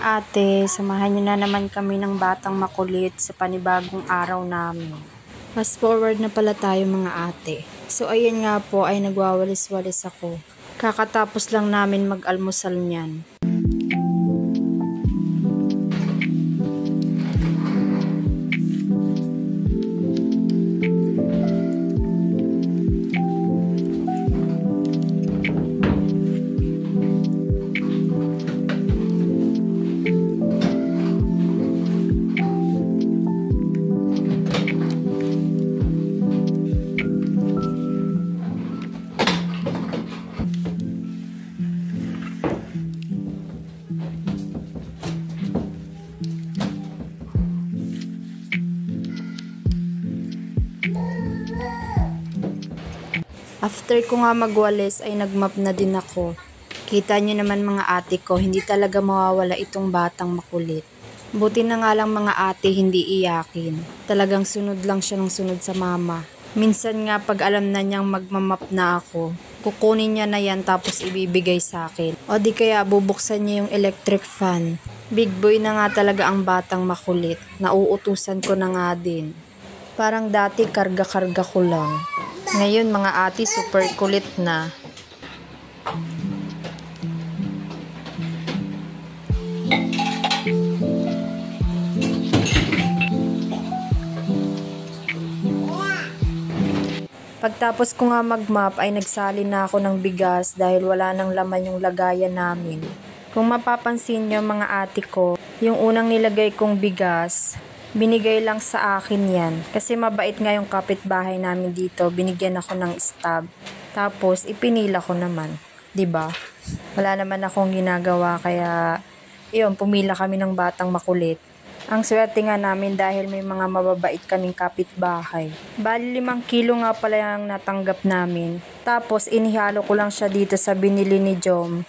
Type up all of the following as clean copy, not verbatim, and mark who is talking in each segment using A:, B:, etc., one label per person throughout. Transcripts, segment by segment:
A: ate, samahan niyo na naman kami ng batang makulit sa panibagong araw namin. Fast forward na pala tayo mga ate. So ayan nga po ay nagwawalis-walis ako. Kakatapos lang namin mag-almusal niyan. After ko nga magwalis ay nagmap na din ako. Kita nyo naman mga ate ko, hindi talaga mawawala itong batang makulit. Buti na nga lang mga ate hindi iyakin. Talagang sunod lang siya ng sunod sa mama. Minsan nga pag alam na niyang magmamap na ako, kukunin niya na yan tapos ibibigay sa akin. O di kaya bubuksan niya yung electric fan. Big boy na nga talaga ang batang makulit. Nauutusan ko na nga din. Parang dati karga-karga ko lang. Ngayon mga ate super kulit na. Pagtapos ko nga magmap ay nagsali na ako ng bigas dahil wala nang laman yung lagayan namin. Kung mapapansin nyo mga ate ko, yung unang nilagay kong bigas, binigay lang sa akin yan. Kasi mabait nga yung kapitbahay namin dito. Binigyan ako ng stab. Tapos, ipinila ko naman. 'Di ba? Wala naman akong ginagawa. Kaya, yun, pumila kami ng batang makulit. Ang swerte nga namin dahil may mga mababait kaming kapitbahay. Bali 5 kilo nga pala yung natanggap namin. Tapos, inihalo ko lang siya dito sa binili ni Jom.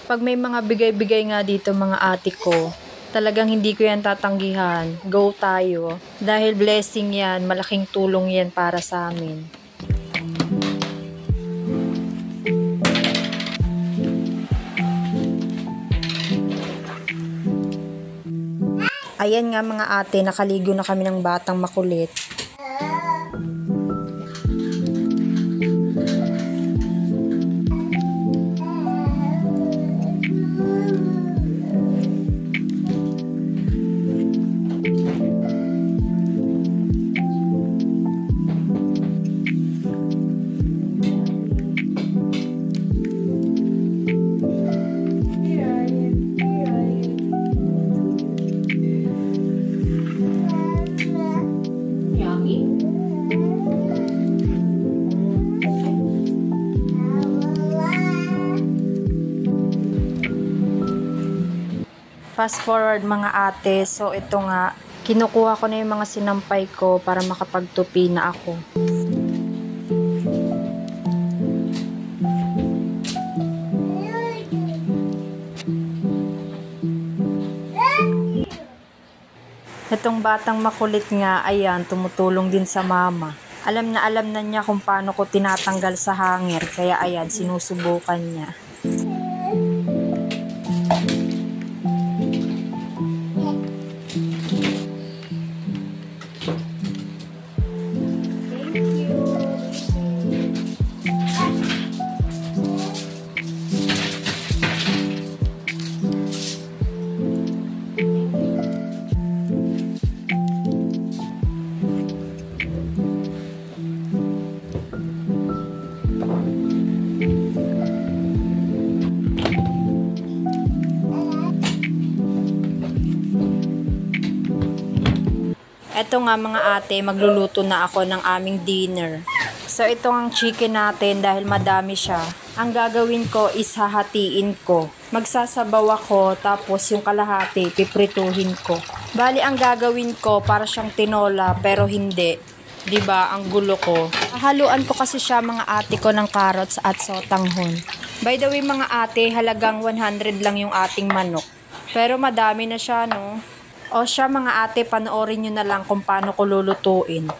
A: Pag may mga bigay-bigay nga dito mga ate ko, talagang hindi ko yan tatanggihan. Go tayo. Dahil blessing yan, malaking tulong yan para sa amin. Ayan nga mga ate, nakaligo na kami ng batang makulit. Fast forward mga ate, so ito nga, kinukuha ko na yung mga sinampay ko para makapagtupi na ako. Itong batang makulit nga, ayan, tumutulong din sa mama. Alam na niya kung paano ko tinatanggal sa hanger, kaya ayan, sinusubukan niya. Eto nga mga ate, magluluto na ako ng aming dinner. So ito ang chicken natin dahil madami siya. Ang gagawin ko is hahatiin ko. Magsasabaw ako tapos yung kalahati piprituhin ko. Bali ang gagawin ko para siyang tinola pero hindi. 'Di ba? Ang gulo ko. Haluan ko kasi siya mga ate ko ng carrots at sotanghon. By the way mga ate, halagang 100 lang yung ating manok. Pero madami na siya no. O siya mga ate, panoorin nyo na lang kung paano ko lulutuin.